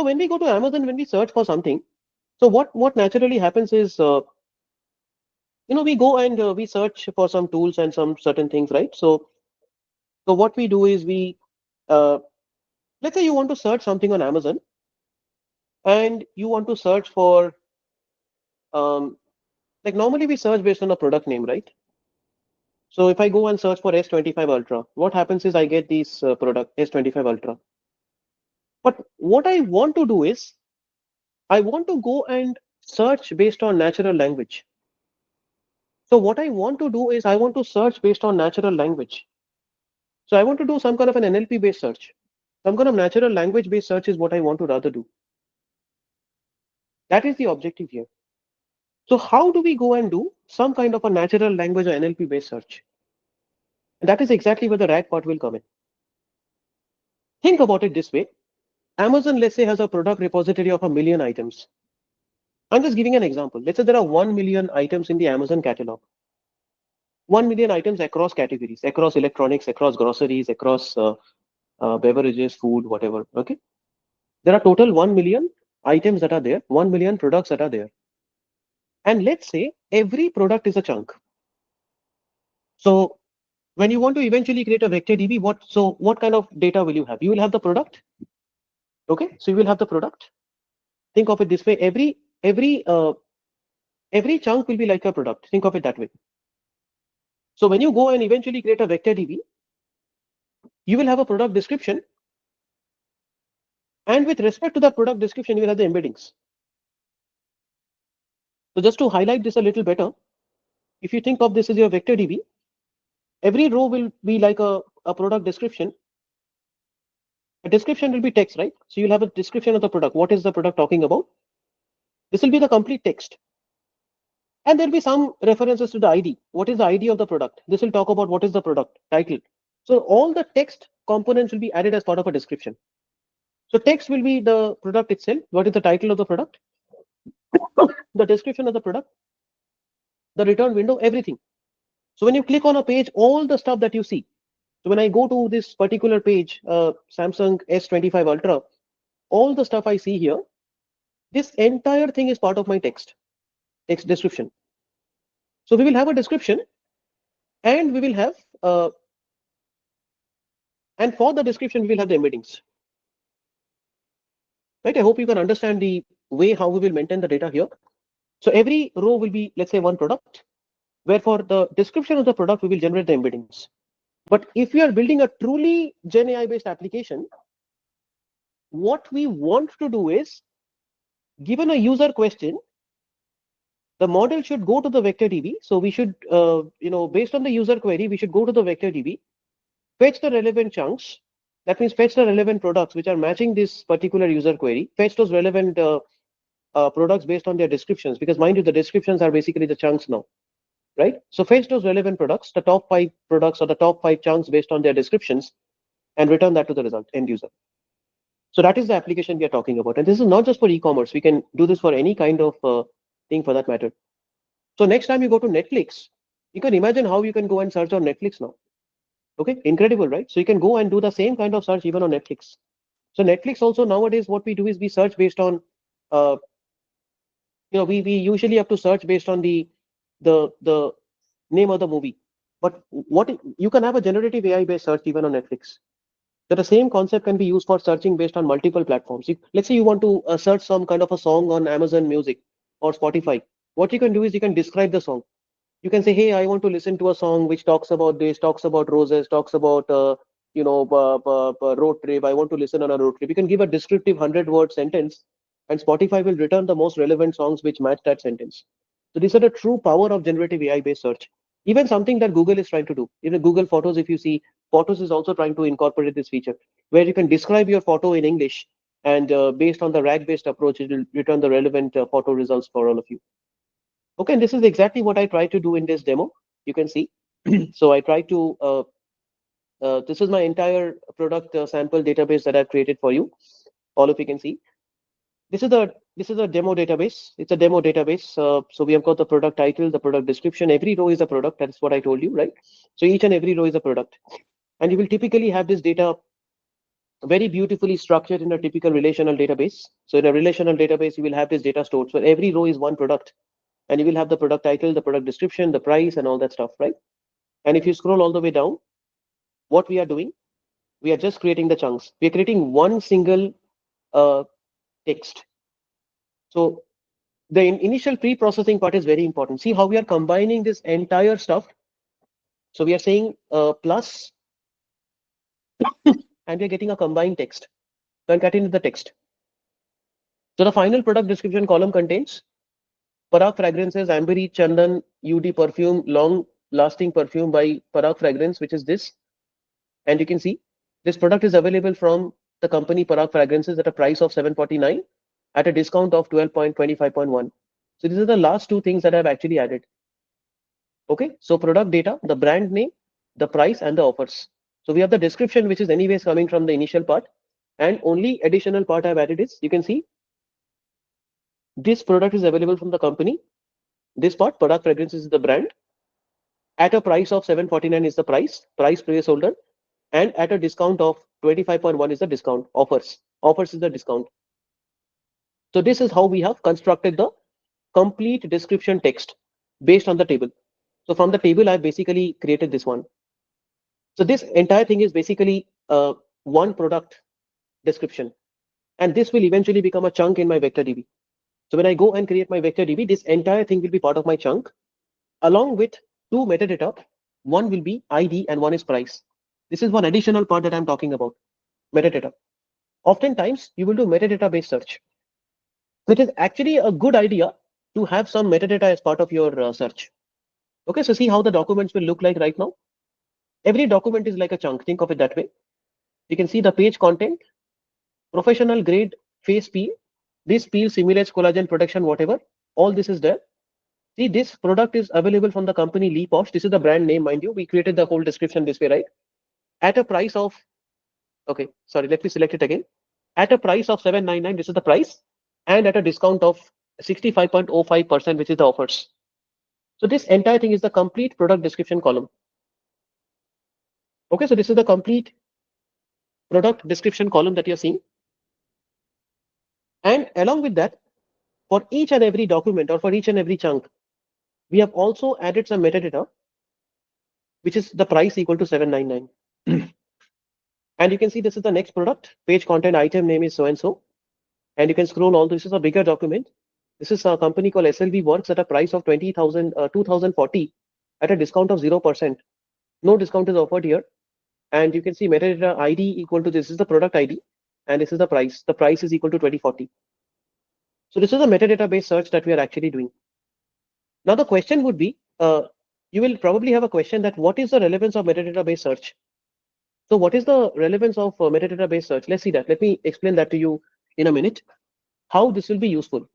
when we go to Amazon, when we search for something, so what naturally happens is, we go and we search for some tools and some certain things, right? So what we do is uh, let's say you want to search something on Amazon and you want to search for, um, like normally we search based on a product name, right? So if I go and search for S25 Ultra, what happens is I get this product S25 Ultra. But what I want to do is I want to go and search based on natural language. So what I want to do is I want to search based on natural language. So I want to do some kind of an NLP based search. Some kind of natural language based search is what I want to rather do. That is the objective here. So how do we go and do some kind of a natural language or NLP based search? And that is exactly where the RAG part will come in. Think about it this way. Amazon, let's say, has a product repository of 1 million items. I'm just giving an example. Let's say there are 1 million items in the Amazon catalog. 1 million items across categories, across electronics, across groceries, across beverages, food, whatever. Okay. There are total 1 million items that are there, 1 million products that are there. And let's say every product is a chunk. So when you want to eventually create a vector DB, what kind of data will you have? You will have the product. Okay. So you will have the product. Think of it this way. Every chunk will be like a product. Think of it that way. So when you go and eventually create a vector DB, you will have a product description. And with respect to the product description, you will have the embeddings. So just to highlight this a little better, if you think of this as your vector DB, every row will be like a product description. A description will be text, right? So you'll have a description of the product. What is the product talking about? This will be the complete text. And there'll be some references to the ID. What is the ID of the product? This will talk about what is the product title. So all the text components will be added as part of a description. So text will be the product itself. What is the title of the product? The description of the product, the return window, everything. So when you click on a page, all the stuff that you see. So when I go to this particular page, Samsung S25 Ultra, all the stuff I see here, this entire thing is part of my text description. So we will have a description and we will have, and for the description, we will have the embeddings. Right? I hope you can understand the way how we will maintain the data here. So every row will be, let's say, one product, where for the description of the product, we will generate the embeddings. But if we are building a truly Gen AI based application, what we want to do is, given a user question, the model should go to the vector DB. So we should, based on the user query, we should go to the vector DB, fetch the relevant chunks. That means fetch the relevant products which are matching this particular user query, fetch those relevant products based on their descriptions, because mind you, the descriptions are basically the chunks now, right? So fetch those relevant products, the top 5 products or the top 5 chunks based on their descriptions, and return that to the result end user. So that is the application we are talking about. And this is not just for e-commerce. We can do this for any kind of thing for that matter. So next time you go to Netflix, you can imagine how you can go and search on Netflix now. Okay, incredible, right? So you can go and do the same kind of search even on Netflix. So Netflix also nowadays, what we do is we search based on, uh, we usually have to search based on the name of the movie. But what you can have a generative AI based search even on Netflix. So the same concept can be used for searching based on multiple platforms. Let's say you want to search some kind of a song on Amazon Music or Spotify. What you can do is you can describe the song. You can say, hey, I want to listen to a song which talks about this, talks about roses, talks about road trip. I want to listen on a road trip. You can give a descriptive 100-word sentence, and Spotify will return the most relevant songs which match that sentence. So these are the true power of generative AI based search. Even something that Google is trying to do. Even Google Photos, if you see, Photos is also trying to incorporate this feature where you can describe your photo in English, and based on the RAG based approach, it will return the relevant photo results for all of you. Okay, and this is exactly what I try to do in this demo. You can see. So I try to, this is my entire product sample database that I've created for you. All of you can see. This is a demo database. It's a demo database. So we have got the product title, the product description. Every row is a product. That's what I told you, right? So each and every row is a product. And you will typically have this data very beautifully structured in a typical relational database. So in a relational database, you will have this data stored. So every row is one product, and you will have the product title, the product description, the price, and all that stuff, right? And if you scroll all the way down, what we are doing, we are just creating the chunks. We are creating one single uh, text. So the initial pre-processing part is very important. See how we are combining this entire stuff. So we are saying plus, and we are getting a combined text. Concatenate the text. So the final product description column contains Parag Fragrances, Ambery Chandan UD perfume, long lasting perfume by Parag Fragrance, which is this. And you can see this product is available from the company Parag Fragrances at a price of 749 at a discount of 12.25.1. So these are the last two things that I've actually added. Okay, so product data, the brand name, the price, and the offers. So we have the description, which is anyways coming from the initial part. And only additional part I've added is, you can see this product is available from the company. This part, Parag Fragrances is the brand. At a price of 749 is the price placeholder. And at a discount of 25.1 is the discount, offers is the discount. So this is how we have constructed the complete description text based on the table. So from the table, I basically created this one. So this entire thing is basically one product description, and this will eventually become a chunk in my vector DB. So when I go and create my vector DB, this entire thing will be part of my chunk along with two metadata. One will be ID and one is price. This is one additional part that I'm talking about, metadata. Oftentimes, you will do metadata based search. So it is actually a good idea to have some metadata as part of your search. Okay, so see how the documents will look like right now. Every document is like a chunk. Think of it that way. You can see the page content, professional grade face peel. This peel simulates collagen protection, whatever. All this is there. See, this product is available from the company Lee Posh. This is the brand name, mind you. We created the whole description this way, right? At a price of, okay, sorry, let me select it again. At a price of 799, this is the price, and at a discount of 65.05%, which is the offers. So this entire thing is the complete product description column. Okay, so this is the complete product description column that you're seeing. And along with that, for each and every document or for each and every chunk, we have also added some metadata, which is the price equal to 799. And you can see this is the next product, page content, item name is so and so. And you can scroll all. This is a bigger document. This is a company called SLV Works at a price of 2040 at a discount of 0%. No discount is offered here. And you can see metadata ID equal to this is the product ID, and this is the price. The price is equal to 2040. So this is a metadata based search that we are actually doing. Now the question would be, you will probably have a question that what is the relevance of metadata based search? So what is the relevance of metadata based search? Let's see that. Let me explain that to you in a minute, how this will be useful.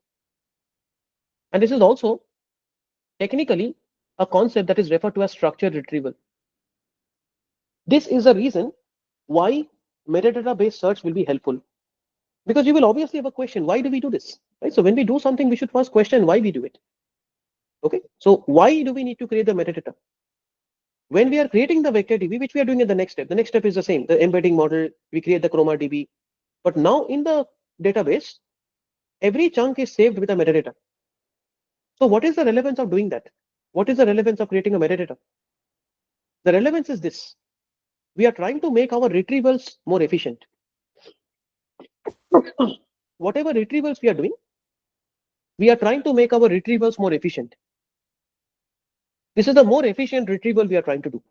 And this is also technically a concept that is referred to as structured retrieval. This is the reason why metadata based search will be helpful, because you will obviously have a question, why do we do this, right? So when we do something, we should first question why we do it. Okay, so why do we need to create the metadata? When we are creating the vector DB, which we are doing in the next step is the same, the embedding model, we create the chroma DB. But now in the database, every chunk is saved with a metadata. So what is the relevance of doing that? What is the relevance of creating a metadata? The relevance is this. We are trying to make our retrievals more efficient. Whatever retrievals we are doing, we are trying to make our retrievals more efficient. This is the more efficient retrieval we are trying to do.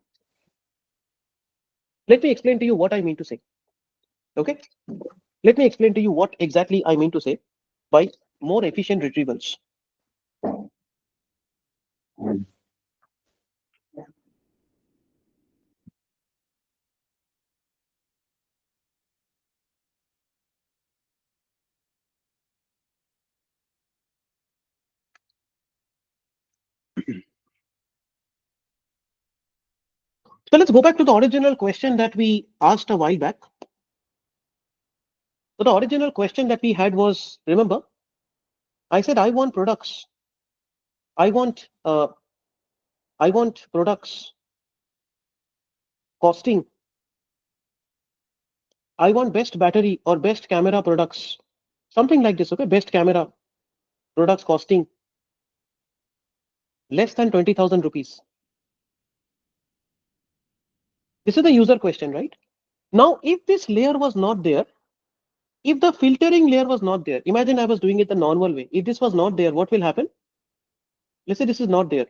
Let me explain to you what I mean to say. Okay, let me explain to you what exactly I mean to say by more efficient retrievals. So let's go back to the original question that we asked a while back. So the original question that we had was, remember, I said I want products. I want products costing I want best battery or best camera products, something like this. Okay, best camera products costing less than 20,000 rupees. This is the user question, right? Now, if this layer was not there, if the filtering layer was not there, imagine I was doing it the normal way. If this was not there, what will happen? Let's say this is not there.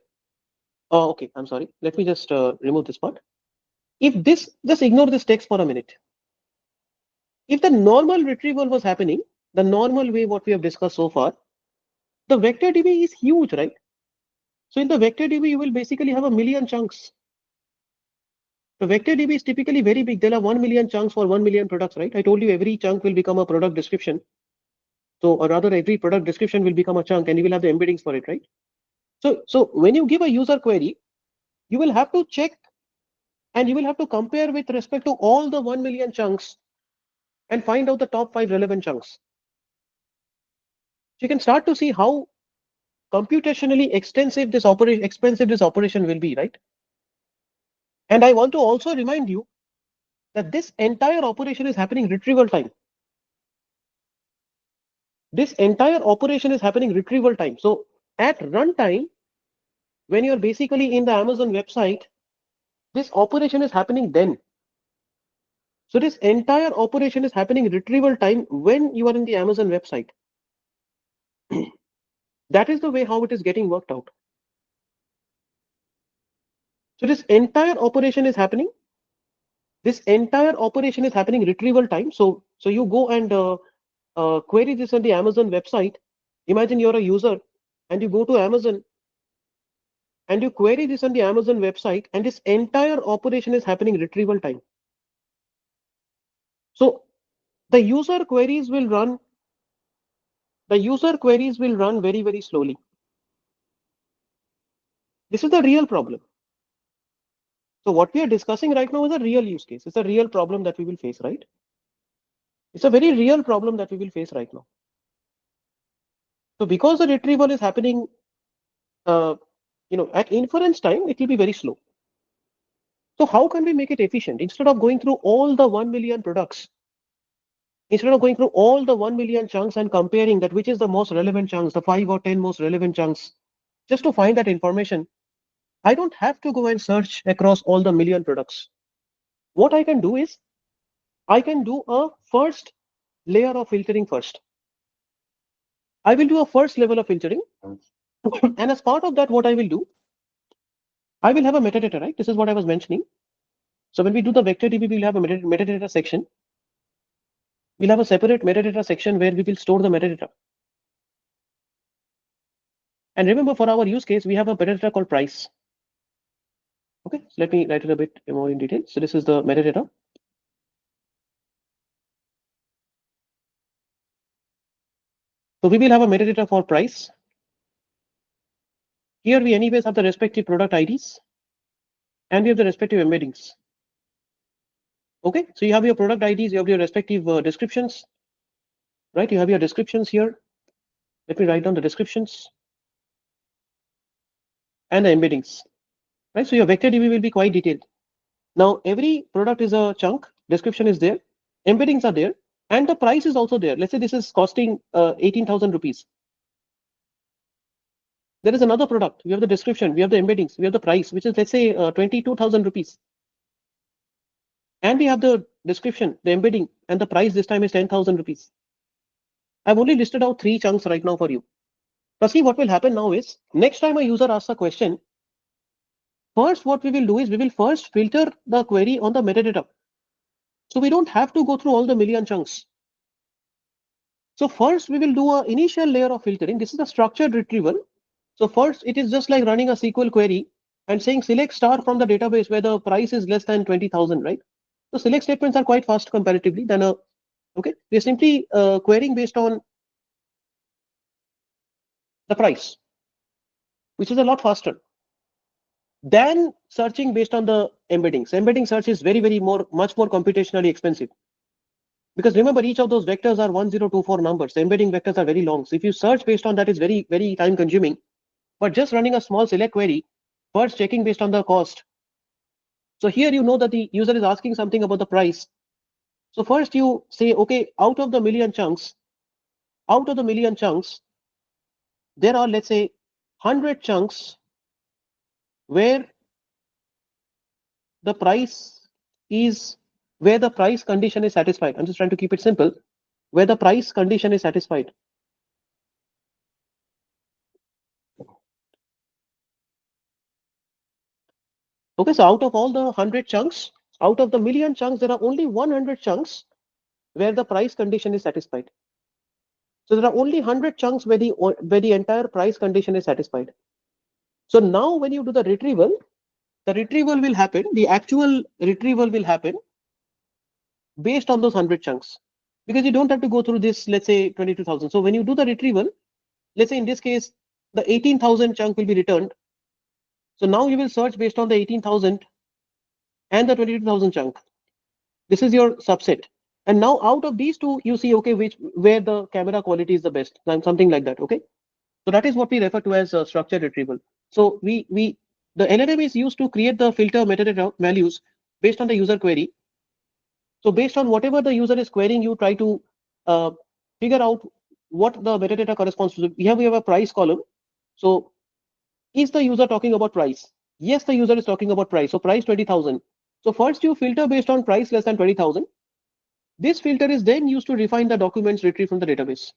Oh, okay, I'm sorry. Let me just remove this part. If this, just ignore this text for a minute. If the normal retrieval was happening, the normal way what we have discussed so far, the vector DB is huge, right? So in the vector DB, you will basically have a million chunks. The vector DB is typically very big. There are 1 million chunks for 1 million products, right? I told you every chunk will become a product description. So, or rather, every product description will become a chunk, and you will have the embeddings for it, right? So when you give a user query, you will have to check and you will have to compare with respect to all the 1 million chunks and find out the top 5 relevant chunks. So you can start to see how computationally expensive this operation will be, right? And I want to also remind you that this entire operation is happening retrieval time. This entire operation is happening retrieval time. So at runtime, when you're basically in the Amazon website, this operation is happening then. So this entire operation is happening retrieval time when you are in the Amazon website. That is the way how it is getting worked out. So this entire operation is happening. This entire operation is happening retrieval time. So you go and query this on the Amazon website. Imagine you're a user and you go to Amazon and you query this on the Amazon website, and this entire operation is happening retrieval time. So the user queries will run very, very slowly. This is the real problem. So what we are discussing right now is a real use case. It's a real problem that we will face, right? It's a very real problem that we will face right now. So because the retrieval is happening, at inference time, it will be very slow. So how can we make it efficient? Instead of going through all the 1 million products, instead of going through all the 1 million chunks and comparing that which is the most relevant chunks, the 5 or 10 most relevant chunks, just to find that information, I don't have to go and search across all the million products. What I can do is I can do a first layer of filtering first. I will do a first level of filtering. And as part of that, what I will do, I will have a metadata, right? This is what I was mentioning. So when we do the vector DB, we'll have a metadata section. We'll have a separate metadata section where we will store the metadata. And remember, for our use case, we have a metadata called price. Okay, so let me write it a bit more in detail. So this is the metadata. So we will have a metadata for price. Here we anyways have the respective product IDs and we have the respective embeddings. Okay, so you have your product IDs, you have your respective descriptions, right? You have your descriptions here. Let me write down the descriptions and the embeddings, right? So your vector DB will be quite detailed. Now every product is a chunk, description is there, embeddings are there, and the price is also there. Let's say this is costing 18,000 rupees. There is another product. We have the description, we have the embeddings, we have the price, which is let's say 22,000 rupees. And we have the description, the embedding, and the price this time is 10,000 rupees. I've only listed out 3 chunks right now for you. Now see what will happen now is, next time a user asks a question, first what we will do is we will first filter the query on the metadata. So we don't have to go through all the million chunks. So first we will do an initial layer of filtering. This is a structured retrieval. So first it is just like running a SQL query and saying select star from the database where the price is less than 20,000, right? So select statements are quite fast comparatively than a, okay, we are simply querying based on the price, which is a lot faster than searching based on the embeddings. Embedding search is much more computationally expensive. Because remember, each of those vectors are 1024 numbers. The embedding vectors are very long. So if you search based on that, it's very, very time consuming. But just running a small select query, first checking based on the cost. So here you know that the user is asking something about the price. So first you say, okay, out of the million chunks, there are, let's say, 100 chunks where the price is, where the price condition is satisfied. I'm just trying to keep it simple. Where the price condition is satisfied. Okay, so out of all the 100 chunks, out of the million chunks, there are only 100 chunks where the price condition is satisfied. So there are only 100 chunks where the entire price condition is satisfied. So now when you do the retrieval will happen, the actual retrieval will happen based on those 100 chunks. Because you don't have to go through this, let's say 22,000. So when you do the retrieval, let's say in this case, the 18,000 chunk will be returned. So now you will search based on the 18,000 and the 22,000 chunk. This is your subset. And now out of these two, you see, okay, where the camera quality is the best, something like that. Okay. So that is what we refer to as structured retrieval. So the LLM is used to create the filter metadata values based on the user query. So based on whatever the user is querying, you try to uh, figure out what the metadata corresponds to. We have a price column. So is the user talking about price? Yes, the user is talking about price. So price 20,000. So first you filter based on price less than 20,000. This filter is then used to refine the documents retrieved from the database.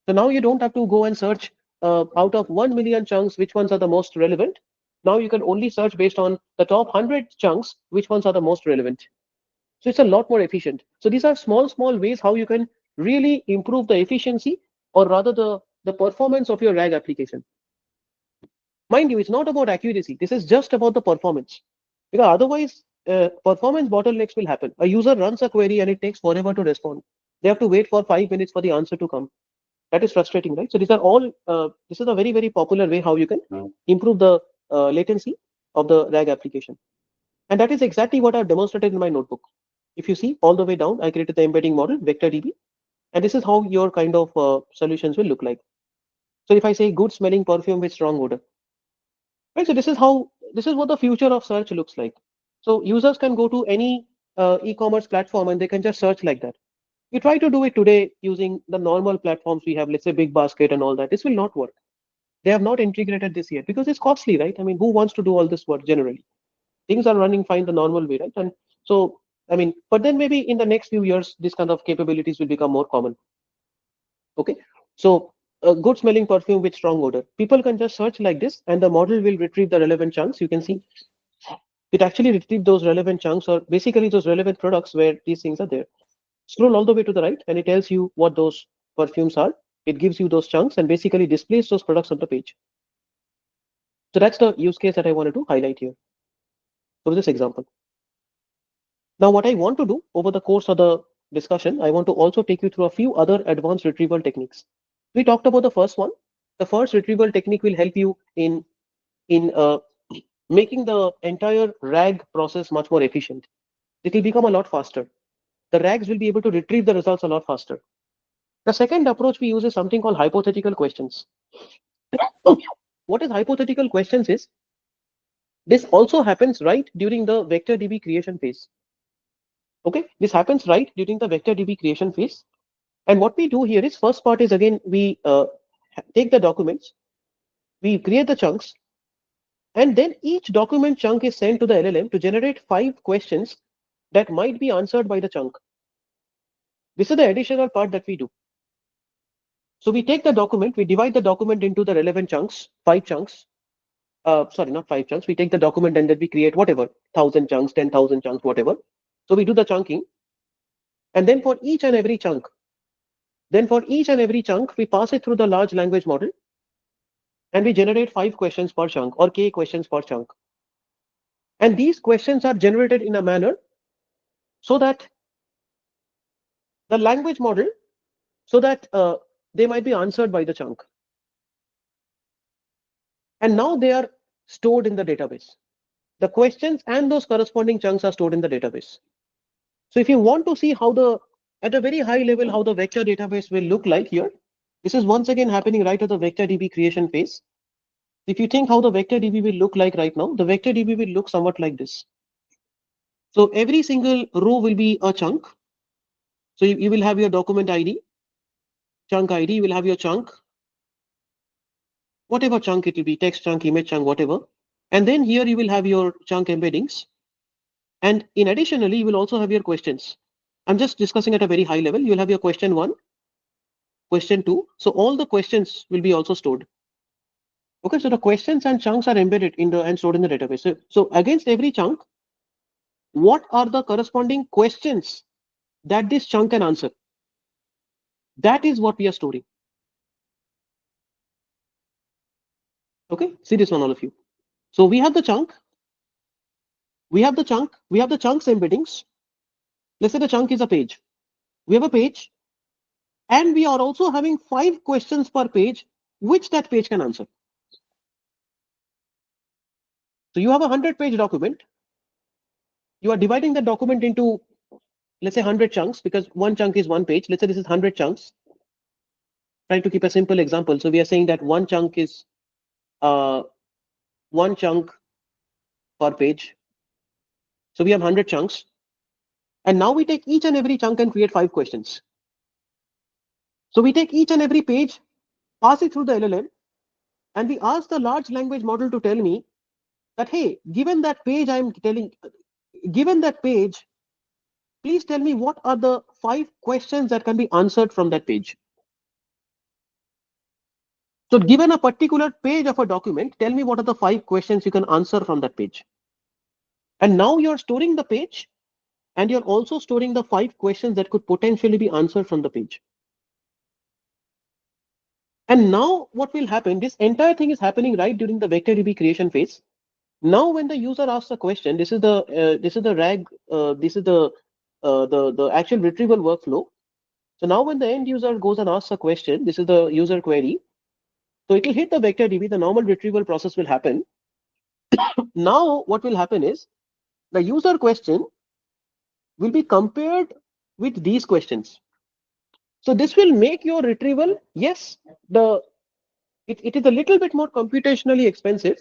So now you don't have to go and search out of 1 million chunks, which ones are the most relevant. Now you can only search based on the top 100 chunks, which ones are the most relevant. So it's a lot more efficient. So these are small ways how you can really improve the efficiency, or rather the performance of your RAG application. Mind you, it's not about accuracy. This is just about the performance. Because otherwise, performance bottlenecks will happen. A user runs a query and it takes forever to respond. They have to wait for 5 minutes for the answer to come. That is frustrating, right? So these are all, this is a very, very popular way how you can improve the latency of the RAG application. And that is exactly what I've demonstrated in my notebook. If you see all the way down, I created the embedding model, vector DB, and this is how your kind of solutions will look like. So if I say good smelling perfume with strong odor, right? So this is what the future of search looks like. So users can go to any e-commerce platform and they can just search like that. You try to do it today using the normal platforms we have, let's say Big Basket and all that. This will not work. They have not integrated this yet because it's costly, right? I mean, who wants to do all this work generally? Things are running fine the normal way, right? And so, I mean, but then maybe in the next few years, this kind of capabilities will become more common. Okay. So a good smelling perfume with strong odor. People can just search like this and the model will retrieve the relevant chunks. You can see it actually retrieve those relevant chunks, or basically those relevant products where these things are there. Scroll all the way to the right and it tells you what those perfumes are. It gives you those chunks and basically displays those products on the page. So that's the use case that I wanted to highlight here for this example. Now, what I want to do over the course of the discussion, I want to also take you through a few other advanced retrieval techniques. We talked about the first one. The first retrieval technique will help you in making the entire RAG process much more efficient. It will become a lot faster. The RAGs will be able to retrieve the results a lot faster. The second approach we use is something called hypothetical questions. What is hypothetical questions is, this also happens right during the vector DB creation phase. Okay, this happens right during the vector DB creation phase. And what we do here is, first part is again, we take the documents, we create the chunks, and then each document chunk is sent to the LLM to generate 5 questions that might be answered by the chunk. This is the additional part that we do. So we take the document, we divide the document into the relevant chunks, 5 chunks. Sorry, not 5 chunks. We take the document and then we create whatever, 1,000 chunks, 10,000 chunks, whatever. So we do the chunking. And then for each and every chunk, we pass it through the large language model and we generate 5 questions per chunk, or k questions per chunk. And these questions are generated in a manner so that the language model, so that they might be answered by the chunk. And now they are stored in the database. The questions and those corresponding chunks are stored in the database. So if you want to see how at a very high level, how the vector database will look like here, this is once again happening right at the vector DB creation phase. If you think how the vector DB will look like right now, the vector DB will look somewhat like this. So every single row will be a chunk. So you will have your document ID, chunk ID, you will have your chunk, whatever chunk it will be, text chunk, image chunk, whatever. And then here you will have your chunk embeddings. And in additionally, you will also have your questions. I'm just discussing at a very high level. You'll have your question 1, question 2. So all the questions will be also stored. Okay, so the questions and chunks are embedded in the and stored in the database. So against every chunk, what are the corresponding questions that this chunk can answer? That is what we are storing. Okay, see this one, all of you. So we have the chunk, we have the chunk, we have the chunks embeddings. Let's say the chunk is a page. We have a page, and we are also having 5 questions per page, which that page can answer. So you have a 100-page document. You are dividing the document into, let's say, 100 chunks, because one chunk is one page. Let's say this is 100 chunks. Trying to keep a simple example. So we are saying that one chunk is one chunk per page. So we have 100 chunks. And now we take each and every chunk and create 5 questions. So we take each and every page, pass it through the LLM, and we ask the large language model to tell me that, hey, given that page, please tell me what are the 5 questions that can be answered from that page. So given a particular page of a document, tell me what are the 5 questions you can answer from that page. And now you're storing the page, and you're also storing the 5 questions that could potentially be answered from the page. And now what will happen, this entire thing is happening right during the vector DB creation phase. Now when the user asks a question, this is the RAG, this is the actual retrieval workflow. So now when the end user goes and asks a question, this is the user query. So it will hit the vector DB, the normal retrieval process will happen. Now what will happen is the user question will be compared with these questions. So this will make your retrieval, yes, it is a little bit more computationally expensive.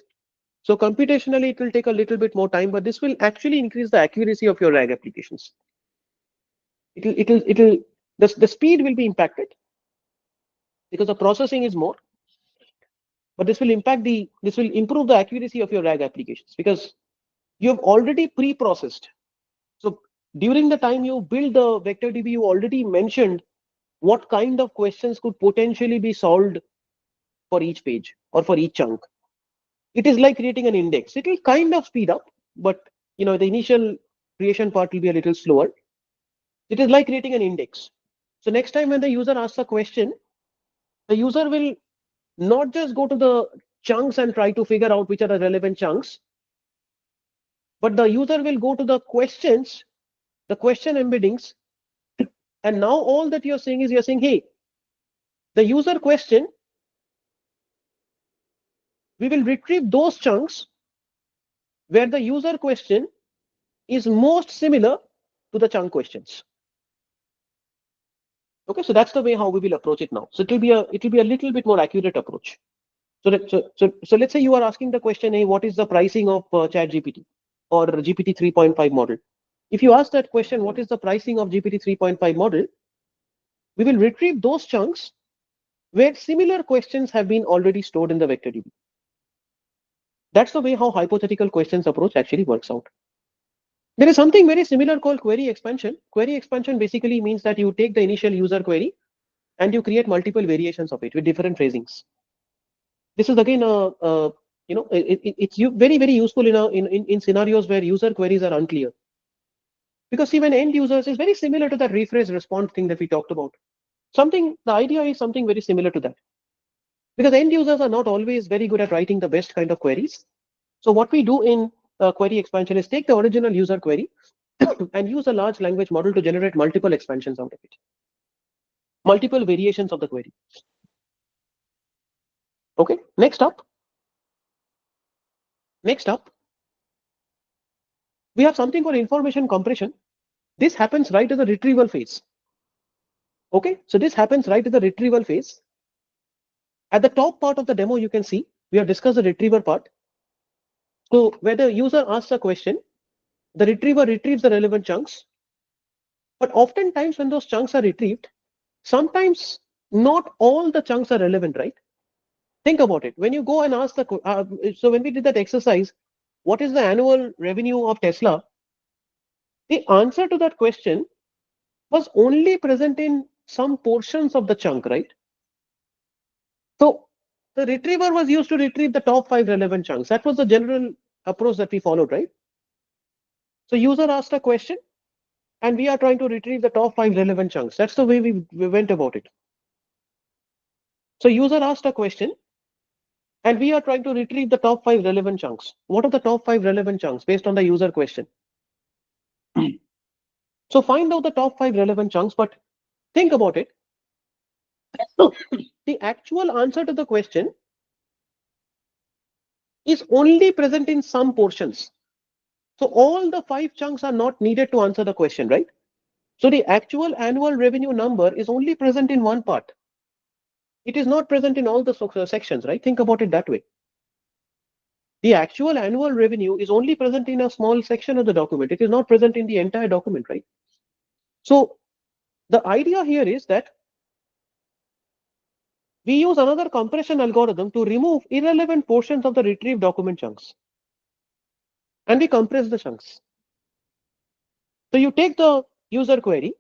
So computationally, it will take a little bit more time, but this will actually increase the accuracy of your RAG applications. The speed will be impacted because the processing is more, but this will improve the accuracy of your RAG applications because you have already pre-processed. So during the time you build the vector DB, you already mentioned what kind of questions could potentially be solved for each page or for each chunk. It is like creating an index. It will kind of speed up, but the initial creation part will be a little slower. It is like creating an index. So next time when the user asks a question, the user will not just go to the chunks and try to figure out which are the relevant chunks, but the user will go to the questions, the question embeddings, and now all that you're saying is, you're saying, hey, the user question, we will retrieve those chunks where the user question is most similar to the chunk questions. Okay, so that's the way how we will approach it now. So it will be a little bit more accurate approach. So let's say you are asking the question, hey, what is the pricing of Chat GPT or GPT 3.5 model? If you ask that question, what is the pricing of GPT 3.5 model? We will retrieve those chunks where similar questions have been already stored in the vector DB. That's the way how hypothetical questions approach actually works out. There is something very similar called query expansion. Query expansion basically means that you take the initial user query and you create multiple variations of it with different phrasings. This is again it's very, very useful in scenarios where user queries are unclear. Because even end users is very similar to that rephrase respond thing that we talked about. The idea is something very similar to that. Because end users are not always very good at writing the best kind of queries. So what we do in query expansion is take the original user query and use a large language model to generate multiple expansions out of it. Multiple variations of the query. Okay, next up, we have something called information compression. This happens right at the retrieval phase. Okay, so this happens right at the retrieval phase. At the top part of the demo, you can see we have discussed the retriever part. So where the user asks a question, the retriever retrieves the relevant chunks. But oftentimes when those chunks are retrieved, sometimes not all the chunks are relevant, right? Think about it. When you go and ask so when we did that exercise, what is the annual revenue of Tesla? The answer to that question was only present in some portions of the chunk, right? So the retriever was used to retrieve the top 5 relevant chunks. That was the general approach that we followed, right? So user asked a question and we are trying to retrieve the top 5 relevant chunks. That's the way we went about it. So user asked a question and we are trying to retrieve the top 5 relevant chunks. What are the top 5 relevant chunks based on the user question? So find out the top 5 relevant chunks, but think about it. The actual answer to the question is only present in some portions. So all the 5 chunks are not needed to answer the question, right? So the actual annual revenue number is only present in one part. It is not present in all the sections, right? Think about it that way. The actual annual revenue is only present in a small section of the document. It is not present in the entire document, right? So the idea here is that we use another compression algorithm to remove irrelevant portions of the retrieved document chunks. And we compress the chunks. So you take the user query,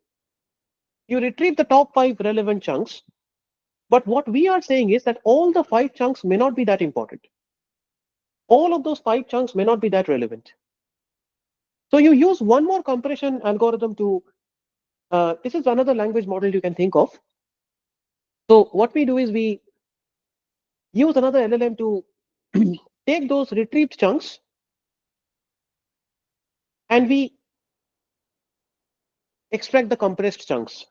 you retrieve the top 5 relevant chunks, but what we are saying is that all the 5 chunks may not be that important. All of those 5 chunks may not be that relevant. So you use one more compression algorithm to, this is another language model you can think of. So what we do is we use another LLM to take those retrieved chunks and we extract the compressed chunks.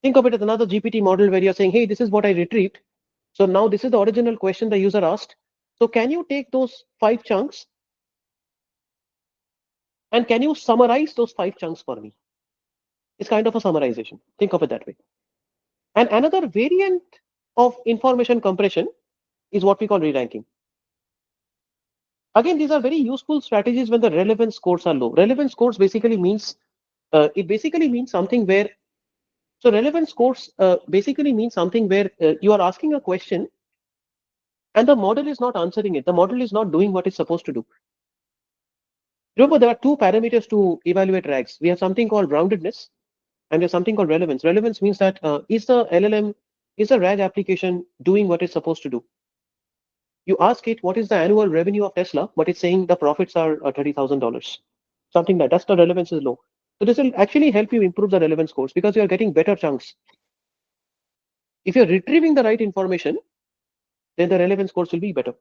Think of it as another GPT model where you're saying, hey, this is what I retrieved. So now this is the original question the user asked. So can you take those 5 chunks and can you summarize those 5 chunks for me? It's kind of a summarization. Think of it that way. And another variant of information compression is what we call reranking. Again, these are very useful strategies when the relevance scores are low. Relevance scores basically means something where relevance scores basically means something where you are asking a question and the model is not answering it. The model is not doing what it's supposed to do. Remember, there are 2 parameters to evaluate RAGs. We have something called roundedness and there's something called relevance. Relevance means that is the RAG application doing what it's supposed to do? You ask it what is the annual revenue of Tesla, but it's saying the profits are $30,000. Something that's the relevance is low. So this will actually help you improve the relevance scores because you are getting better chunks. If you're retrieving the right information, then the relevance scores will be better.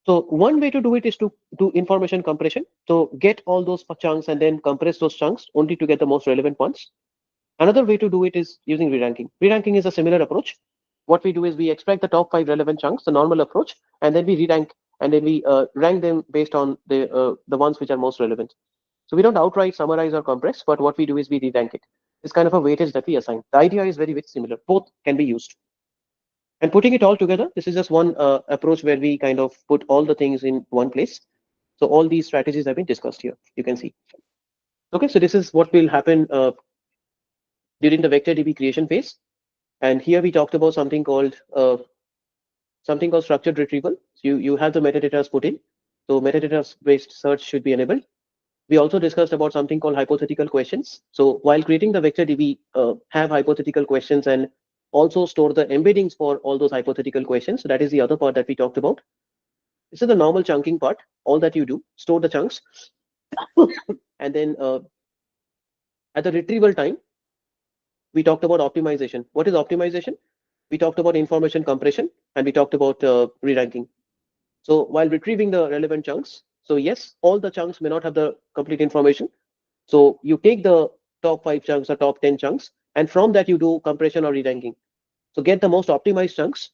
So one way to do it is to do information compression. So get all those chunks and then compress those chunks only to get the most relevant ones. Another way to do it is using reranking. Reranking is a similar approach. What we do is we extract the top 5 relevant chunks, the normal approach, and then we re-rank and then we rank them based on the ones which are most relevant. So we don't outright summarize or compress, but what we do is we re-rank it. It's kind of a weightage that we assign. The idea is very, very similar. Both can be used. And putting it all together, this is just one approach where we kind of put all the things in one place. So all these strategies have been discussed here. You can see. Okay, so this is what will happen during the vector DB creation phase. And here we talked about something called structured retrieval. So you have the metadata put in. So metadata based search should be enabled. We also discussed about something called hypothetical questions. So while creating the vector DB, have hypothetical questions and also store the embeddings for all those hypothetical questions. So that is the other part that we talked about. This is the normal chunking part. All that you do, store the chunks, and then at the retrieval time, we talked about optimization. What is optimization? We talked about information compression and we talked about re-ranking. So while retrieving the relevant chunks, so yes, all the chunks may not have the complete information. So you take the top 5 chunks or top 10 chunks, and from that you do compression or re-ranking. So get the most optimized chunks,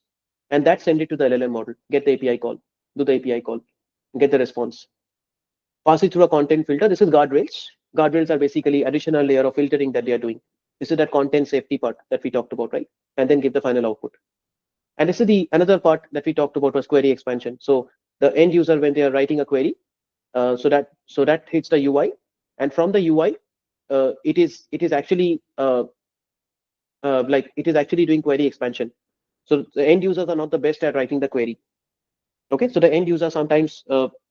and that send it to the LLM model. Get the API call, do the API call, get the response. Pass it through a content filter. This is guardrails. Guardrails are basically additional layer of filtering that they are doing. This is that content safety part that we talked about, right? And then give the final output. And this is the another part that we talked about was query expansion. So the end user, when they are writing a query, so that hits the UI, and from the UI, it is actually like it is actually doing query expansion. So the end users are not the best at writing the query. Okay, so the end user sometimes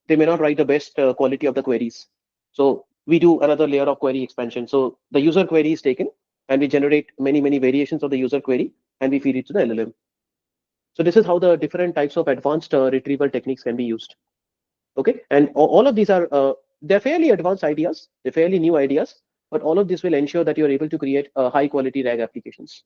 they may not write the best quality of the queries. So we do another layer of query expansion. So the user query is taken and we generate many variations of the user query and we feed it to the LLM. So this is how the different types of advanced retrieval techniques can be used. Okay, and all of these are they're fairly advanced ideas, they're fairly new ideas, but all of this will ensure that you're able to create high quality RAG applications.